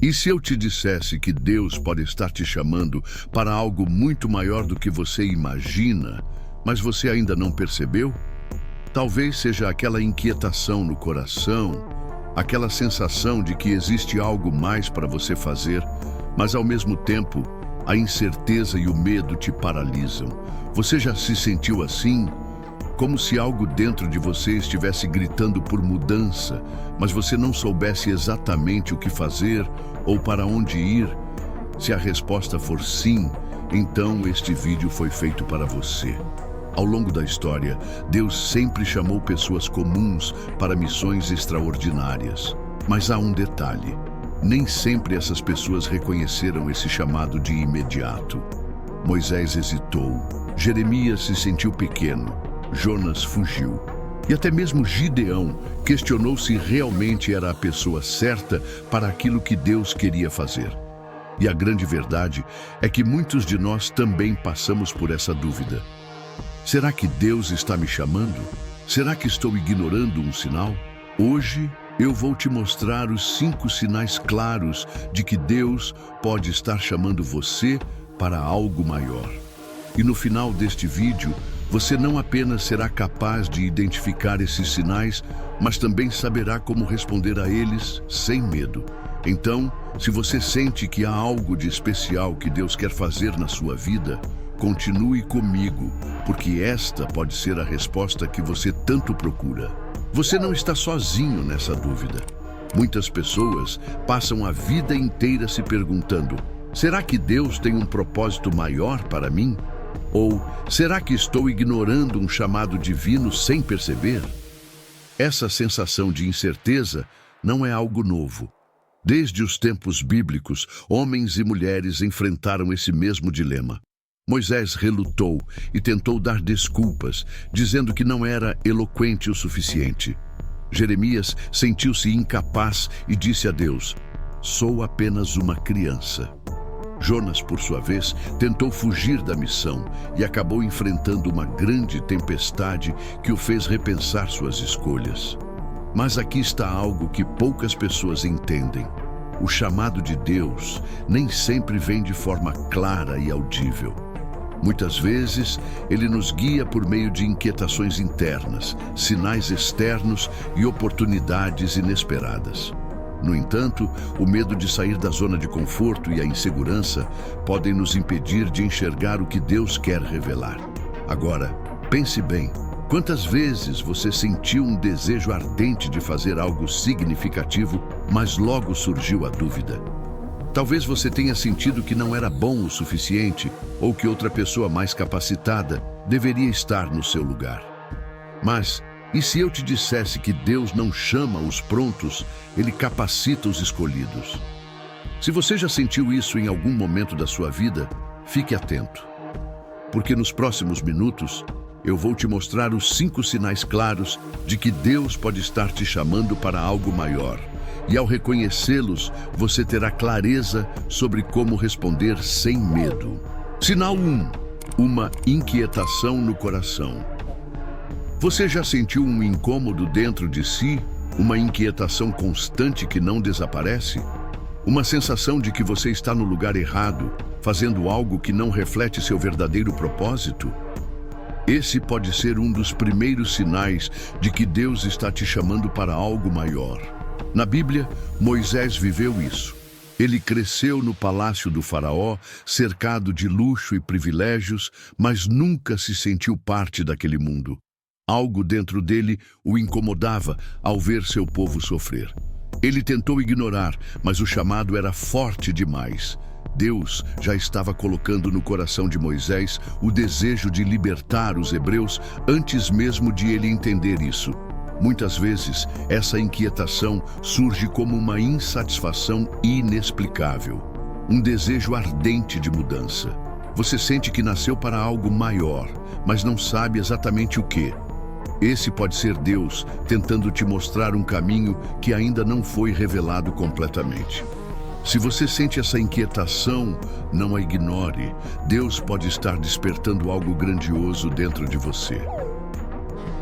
E se eu te dissesse que Deus pode estar te chamando para algo muito maior do que você imagina, mas você ainda não percebeu? Talvez seja aquela inquietação no coração, aquela sensação de que existe algo mais para você fazer, mas ao mesmo tempo, a incerteza e o medo te paralisam. Você já se sentiu assim? Como se algo dentro de você estivesse gritando por mudança, mas você não soubesse exatamente o que fazer ou para onde ir? Se a resposta for sim, então este vídeo foi feito para você. Ao longo da história, Deus sempre chamou pessoas comuns para missões extraordinárias. Mas há um detalhe: nem sempre essas pessoas reconheceram esse chamado de imediato. Moisés hesitou, Jeremias se sentiu pequeno, Jonas fugiu. E até mesmo Gideão questionou se realmente era a pessoa certa para aquilo que Deus queria fazer. E a grande verdade é que muitos de nós também passamos por essa dúvida. Será que Deus está me chamando? Será que estou ignorando um sinal? Hoje eu vou te mostrar os 5 sinais claros de que Deus pode estar chamando você para algo maior. E no final deste vídeo, você não apenas será capaz de identificar esses sinais, mas também saberá como responder a eles sem medo. Então, se você sente que há algo de especial que Deus quer fazer na sua vida, continue comigo, porque esta pode ser a resposta que você tanto procura. Você não está sozinho nessa dúvida. Muitas pessoas passam a vida inteira se perguntando: será que Deus tem um propósito maior para mim? Ou será que estou ignorando um chamado divino sem perceber? Essa sensação de incerteza não é algo novo. Desde os tempos bíblicos, homens e mulheres enfrentaram esse mesmo dilema. Moisés relutou e tentou dar desculpas, dizendo que não era eloquente o suficiente. Jeremias sentiu-se incapaz e disse a Deus: sou apenas uma criança. Jonas, por sua vez, tentou fugir da missão e acabou enfrentando uma grande tempestade que o fez repensar suas escolhas. Mas aqui está algo que poucas pessoas entendem. O chamado de Deus nem sempre vem de forma clara e audível. Muitas vezes, ele nos guia por meio de inquietações internas, sinais externos e oportunidades inesperadas. No entanto, o medo de sair da zona de conforto e a insegurança podem nos impedir de enxergar o que Deus quer revelar. Agora, pense bem, quantas vezes você sentiu um desejo ardente de fazer algo significativo, mas logo surgiu a dúvida? Talvez você tenha sentido que não era bom o suficiente ou que outra pessoa mais capacitada deveria estar no seu lugar. Mas, e se eu te dissesse que Deus não chama os prontos, Ele capacita os escolhidos? Se você já sentiu isso em algum momento da sua vida, fique atento. Porque nos próximos minutos, eu vou te mostrar os 5 sinais claros de que Deus pode estar te chamando para algo maior. E ao reconhecê-los, você terá clareza sobre como responder sem medo. Sinal 1. Uma inquietação no coração. Você já sentiu um incômodo dentro de si? Uma inquietação constante que não desaparece? Uma sensação de que você está no lugar errado, fazendo algo que não reflete seu verdadeiro propósito? Esse pode ser um dos primeiros sinais de que Deus está te chamando para algo maior. Na Bíblia, Moisés viveu isso. Ele cresceu no palácio do faraó, cercado de luxo e privilégios, mas nunca se sentiu parte daquele mundo. Algo dentro dele o incomodava ao ver seu povo sofrer. Ele tentou ignorar, mas o chamado era forte demais. Deus já estava colocando no coração de Moisés o desejo de libertar os hebreus antes mesmo de ele entender isso. Muitas vezes, essa inquietação surge como uma insatisfação inexplicável, um desejo ardente de mudança. Você sente que nasceu para algo maior, mas não sabe exatamente o que. Esse pode ser Deus tentando te mostrar um caminho que ainda não foi revelado completamente. Se você sente essa inquietação, não a ignore. Deus pode estar despertando algo grandioso dentro de você.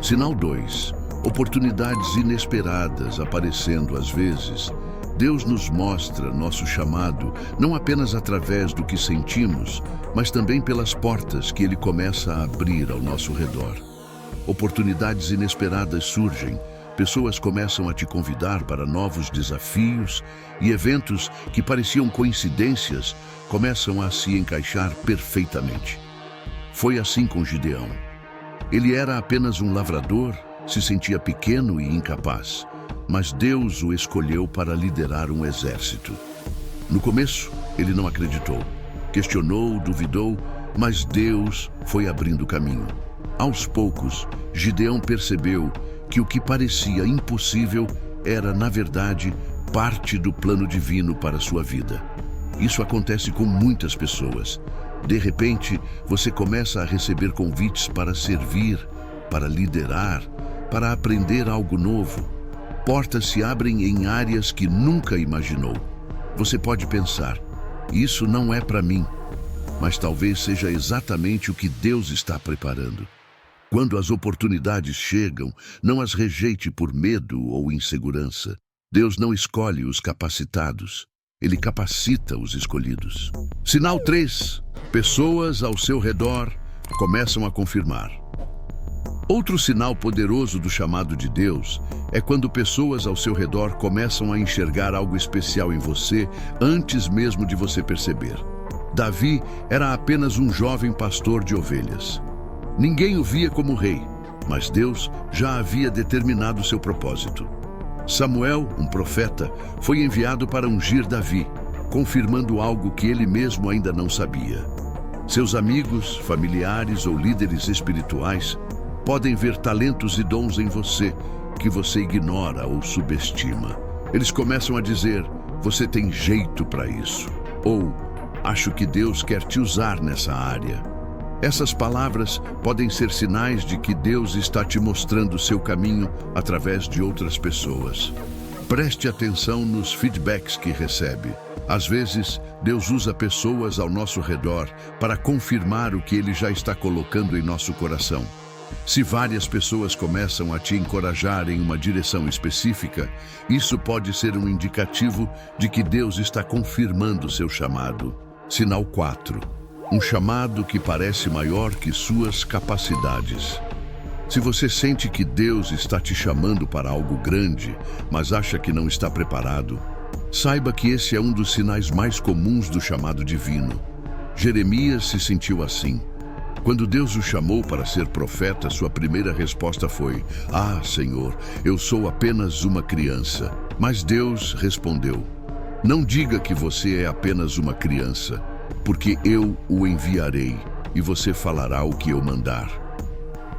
Sinal 2. Oportunidades inesperadas aparecendo às vezes. Deus nos mostra nosso chamado não apenas através do que sentimos, mas também pelas portas que Ele começa a abrir ao nosso redor. Oportunidades inesperadas surgem, pessoas começam a te convidar para novos desafios e eventos que pareciam coincidências começam a se encaixar perfeitamente. Foi assim com Gideão. Ele era apenas um lavrador, se sentia pequeno e incapaz, mas Deus o escolheu para liderar um exército. No começo, ele não acreditou, questionou, duvidou, mas Deus foi abrindo caminho. Aos poucos, Gideão percebeu que o que parecia impossível era, na verdade, parte do plano divino para a sua vida. Isso acontece com muitas pessoas. De repente, você começa a receber convites para servir, para liderar, para aprender algo novo. Portas se abrem em áreas que nunca imaginou. Você pode pensar, isso não é para mim, mas talvez seja exatamente o que Deus está preparando. Quando as oportunidades chegam, não as rejeite por medo ou insegurança. Deus não escolhe os capacitados, Ele capacita os escolhidos. Sinal 3. Pessoas ao seu redor começam a confirmar. Outro sinal poderoso do chamado de Deus é quando pessoas ao seu redor começam a enxergar algo especial em você antes mesmo de você perceber. Davi era apenas um jovem pastor de ovelhas. Ninguém o via como rei, mas Deus já havia determinado seu propósito. Samuel, um profeta, foi enviado para ungir Davi, confirmando algo que ele mesmo ainda não sabia. Seus amigos, familiares ou líderes espirituais podem ver talentos e dons em você que você ignora ou subestima. Eles começam a dizer, você tem jeito para isso, ou acho que Deus quer te usar nessa área. Essas palavras podem ser sinais de que Deus está te mostrando seu caminho através de outras pessoas. Preste atenção nos feedbacks que recebe. Às vezes, Deus usa pessoas ao nosso redor para confirmar o que Ele já está colocando em nosso coração. Se várias pessoas começam a te encorajar em uma direção específica, isso pode ser um indicativo de que Deus está confirmando seu chamado. Sinal 4. Um chamado que parece maior que suas capacidades. Se você sente que Deus está te chamando para algo grande, mas acha que não está preparado, saiba que esse é um dos sinais mais comuns do chamado divino. Jeremias se sentiu assim. Quando Deus o chamou para ser profeta, sua primeira resposta foi, "Ah, Senhor, eu sou apenas uma criança." Mas Deus respondeu, "Não diga que você é apenas uma criança, porque eu o enviarei e você falará o que eu mandar."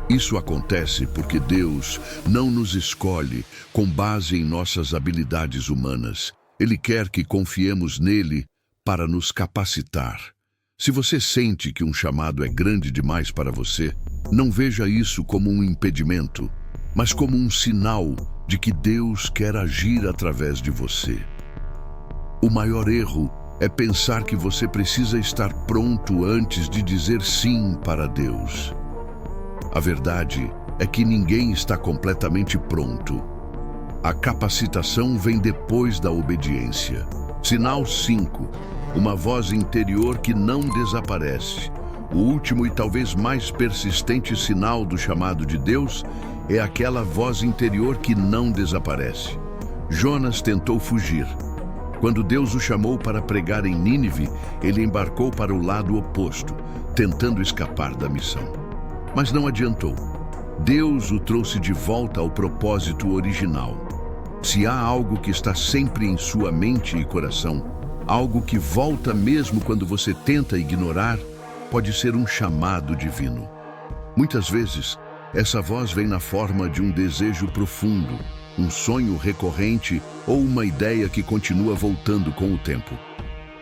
Isso acontece porque Deus não nos escolhe com base em nossas habilidades humanas. Ele quer que confiemos nele para nos capacitar. Se você sente que um chamado é grande demais para você, não veja isso como um impedimento, mas como um sinal de que Deus quer agir através de você. O maior erro é pensar que você precisa estar pronto antes de dizer sim para Deus. A verdade é que ninguém está completamente pronto. A capacitação vem depois da obediência. Sinal 5. Uma voz interior que não desaparece. O último e talvez mais persistente sinal do chamado de Deus é aquela voz interior que não desaparece. Jonas tentou fugir. Quando Deus o chamou para pregar em Nínive, ele embarcou para o lado oposto, tentando escapar da missão. Mas não adiantou. Deus o trouxe de volta ao propósito original. Se há algo que está sempre em sua mente e coração, algo que volta mesmo quando você tenta ignorar, pode ser um chamado divino. Muitas vezes, essa voz vem na forma de um desejo profundo, um sonho recorrente ou uma ideia que continua voltando com o tempo.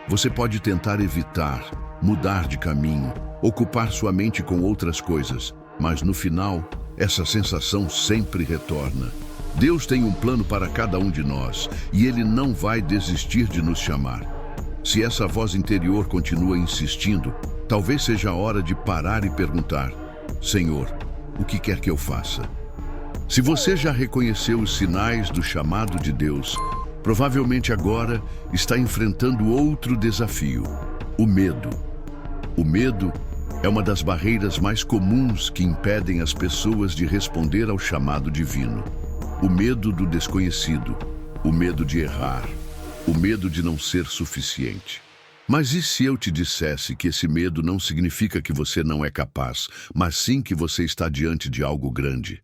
Você pode tentar evitar, mudar de caminho, ocupar sua mente com outras coisas, mas no final, essa sensação sempre retorna. Deus tem um plano para cada um de nós e Ele não vai desistir de nos chamar. Se essa voz interior continua insistindo, talvez seja a hora de parar e perguntar, Senhor, o que quer que eu faça? Se você já reconheceu os sinais do chamado de Deus, Provavelmente agora está enfrentando outro desafio: o medo. O medo é uma das barreiras mais comuns que impedem as pessoas de responder ao chamado divino. O medo do desconhecido, o medo de errar, o medo de não ser suficiente. Mas e se eu te dissesse que esse medo não significa que você não é capaz, mas sim que você está diante de algo grande?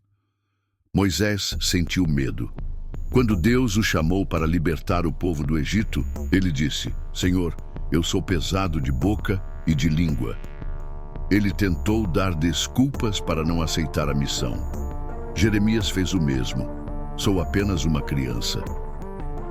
Moisés sentiu medo. Quando Deus o chamou para libertar o povo do Egito, ele disse: Senhor, eu sou pesado de boca e de língua. Ele tentou dar desculpas para não aceitar a missão. Jeremias fez o mesmo. Sou apenas uma criança.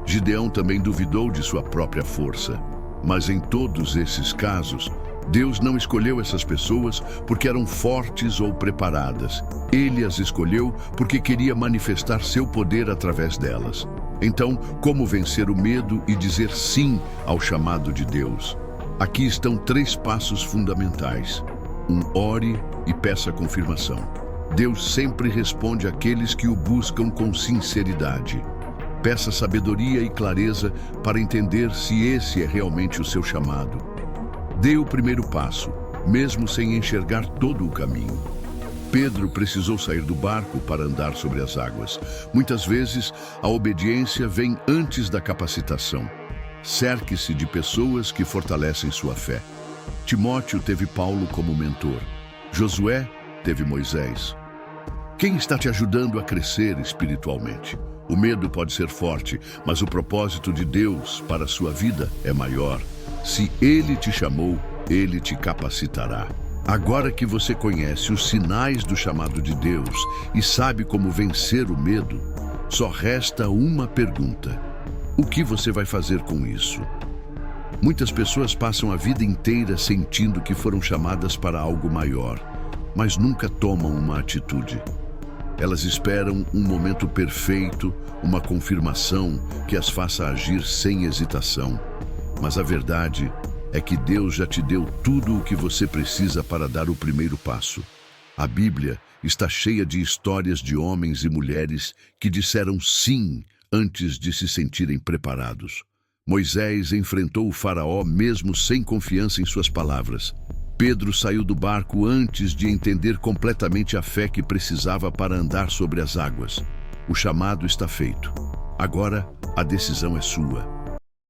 Gideão também duvidou de sua própria força. Mas em todos esses casos, Deus não escolheu essas pessoas porque eram fortes ou preparadas. Ele as escolheu porque queria manifestar seu poder através delas. Então, como vencer o medo e dizer sim ao chamado de Deus? Aqui estão 3 passos fundamentais. Ore e peça confirmação. Deus sempre responde àqueles que o buscam com sinceridade. Peça sabedoria e clareza para entender se esse é realmente o seu chamado. Dê o primeiro passo, mesmo sem enxergar todo o caminho. Pedro precisou sair do barco para andar sobre as águas. Muitas vezes, a obediência vem antes da capacitação. Cerque-se de pessoas que fortalecem sua fé. Timóteo teve Paulo como mentor. Josué teve Moisés. Quem está te ajudando a crescer espiritualmente? O medo pode ser forte, mas o propósito de Deus para a sua vida é maior. Se Ele te chamou, Ele te capacitará. Agora que você conhece os sinais do chamado de Deus e sabe como vencer o medo, só resta uma pergunta: o que você vai fazer com isso? Muitas pessoas passam a vida inteira sentindo que foram chamadas para algo maior, mas nunca tomam uma atitude. Elas esperam um momento perfeito, uma confirmação que as faça agir sem hesitação. Mas a verdade é que Deus já te deu tudo o que você precisa para dar o primeiro passo. A Bíblia está cheia de histórias de homens e mulheres que disseram sim antes de se sentirem preparados. Moisés enfrentou o faraó mesmo sem confiança em suas palavras. Pedro saiu do barco antes de entender completamente a fé que precisava para andar sobre as águas. O chamado está feito. Agora, a decisão é sua.